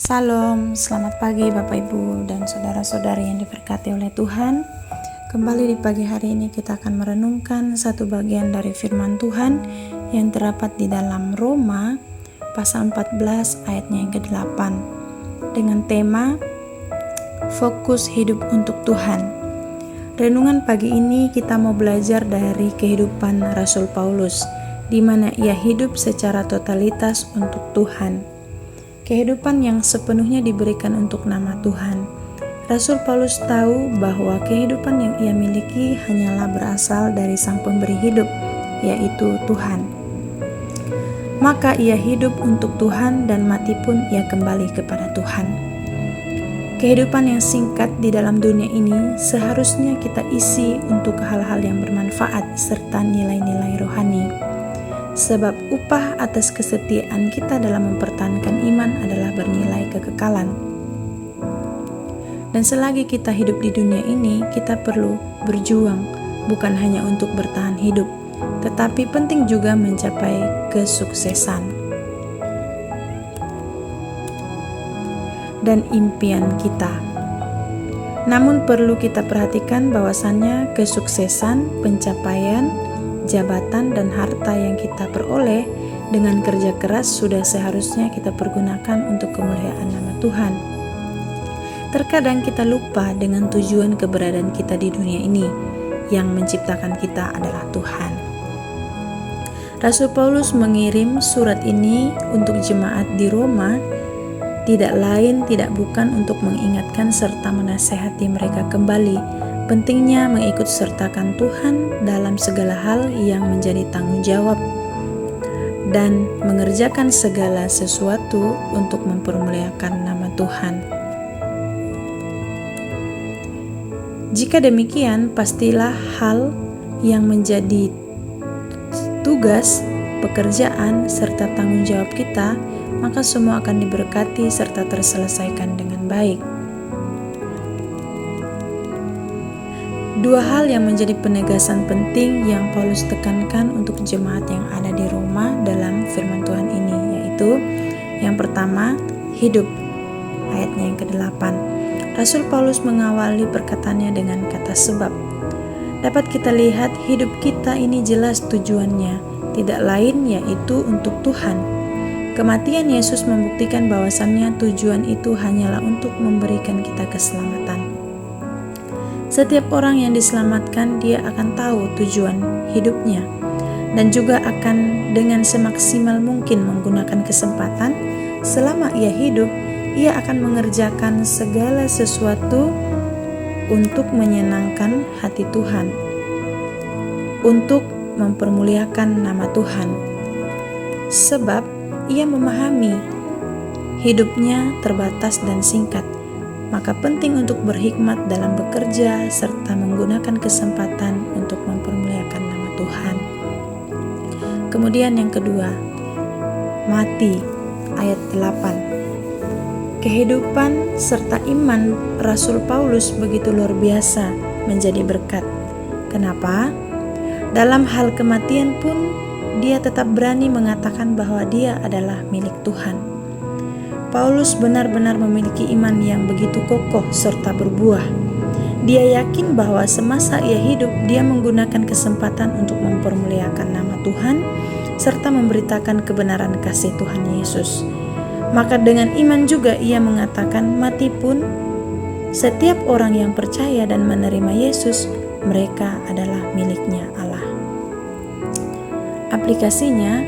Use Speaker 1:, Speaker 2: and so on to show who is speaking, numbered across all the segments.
Speaker 1: Salam, selamat pagi Bapak Ibu dan saudara-saudari yang diberkati oleh Tuhan. Kembali di pagi hari ini kita akan merenungkan satu bagian dari firman Tuhan yang terdapat di dalam Roma pasal 14 ayatnya yang ke-8 dengan tema Fokus Hidup untuk Tuhan. Renungan pagi ini kita mau belajar dari kehidupan Rasul Paulus, di mana ia hidup secara totalitas untuk Tuhan. Kehidupan yang sepenuhnya diberikan untuk nama Tuhan. Rasul Paulus tahu bahwa kehidupan yang ia miliki hanyalah berasal dari Sang Pemberi hidup, yaitu Tuhan. Maka ia hidup untuk Tuhan dan mati pun ia kembali kepada Tuhan. Kehidupan yang singkat di dalam dunia ini seharusnya kita isi untuk hal-hal yang bermanfaat serta nilai-nilai rohani. Sebab upah atas kesetiaan kita dalam mempertahankan iman adalah bernilai kekekalan. Dan selagi kita hidup di dunia ini, kita perlu berjuang, bukan hanya untuk bertahan hidup, tetapi penting juga mencapai kesuksesan dan impian kita. Namun perlu kita perhatikan bahwasannya kesuksesan, pencapaian, jabatan dan harta yang kita peroleh dengan kerja keras sudah seharusnya kita pergunakan untuk kemuliaan nama Tuhan. Terkadang kita lupa dengan tujuan keberadaan kita di dunia ini, yang menciptakan kita adalah Tuhan. Rasul Paulus mengirim surat ini untuk jemaat di Roma, tidak lain tidak bukan untuk mengingatkan serta menasehati mereka kembali pentingnya mengikut sertakan Tuhan dalam segala hal yang menjadi tanggung jawab dan mengerjakan segala sesuatu untuk mempermuliakan nama Tuhan. Jika demikian, pastilah hal yang menjadi tugas, pekerjaan, serta tanggung jawab kita, maka semua akan diberkati serta terselesaikan dengan baik. Dua hal yang menjadi penegasan penting yang Paulus tekankan untuk jemaat yang ada di Roma dalam firman Tuhan ini, yaitu yang pertama, hidup. Ayatnya yang ke-8. Rasul Paulus mengawali perkataannya dengan kata sebab. Dapat kita lihat hidup kita ini jelas tujuannya, tidak lain yaitu untuk Tuhan. Kematian Yesus membuktikan bahwasannya tujuan itu hanyalah untuk memberikan kita keselamatan. Setiap orang yang diselamatkan, dia akan tahu tujuan hidupnya dan juga akan dengan semaksimal mungkin menggunakan kesempatan selama ia hidup. Ia akan mengerjakan segala sesuatu untuk menyenangkan hati Tuhan, untuk mempermuliakan nama Tuhan. Sebab ia memahami hidupnya terbatas dan singkat, maka penting untuk berhikmat dalam bekerja serta menggunakan kesempatan untuk mempermuliakan nama Tuhan. Kemudian yang kedua, mati. Ayat 8. Kehidupan serta iman Rasul Paulus begitu luar biasa menjadi berkat. Kenapa? Dalam hal kematian pun dia tetap berani mengatakan bahwa dia adalah milik Tuhan. Paulus benar-benar memiliki iman yang begitu kokoh serta berbuah. Dia yakin bahwa semasa ia hidup, dia menggunakan kesempatan untuk mempermuliakan nama Tuhan serta memberitakan kebenaran kasih Tuhan Yesus. Maka dengan iman juga ia mengatakan mati pun setiap orang yang percaya dan menerima Yesus, mereka adalah miliknya Allah. Aplikasinya,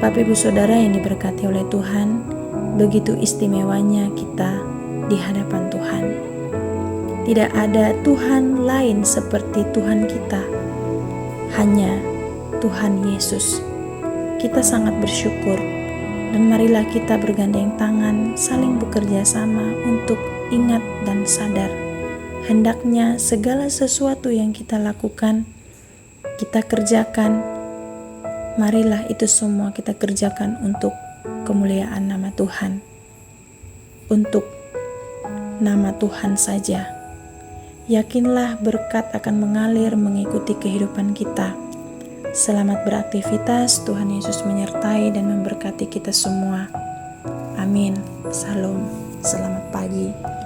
Speaker 1: Bapak Ibu Saudara yang diberkati oleh Tuhan, begitu istimewanya kita di hadapan Tuhan. Tidak ada Tuhan lain seperti Tuhan kita, hanya Tuhan Yesus. Kita sangat bersyukur, dan marilah kita bergandeng tangan, saling bekerja sama untuk ingat dan sadar. Hendaknya segala sesuatu yang kita lakukan, kita kerjakan, marilah itu semua kita kerjakan untuk kemuliaan nama Tuhan, untuk nama Tuhan saja. Yakinlah berkat akan mengalir mengikuti kehidupan kita. Selamat beraktivitas, Tuhan Yesus menyertai dan memberkati kita semua. Amin. Salam. Selamat pagi.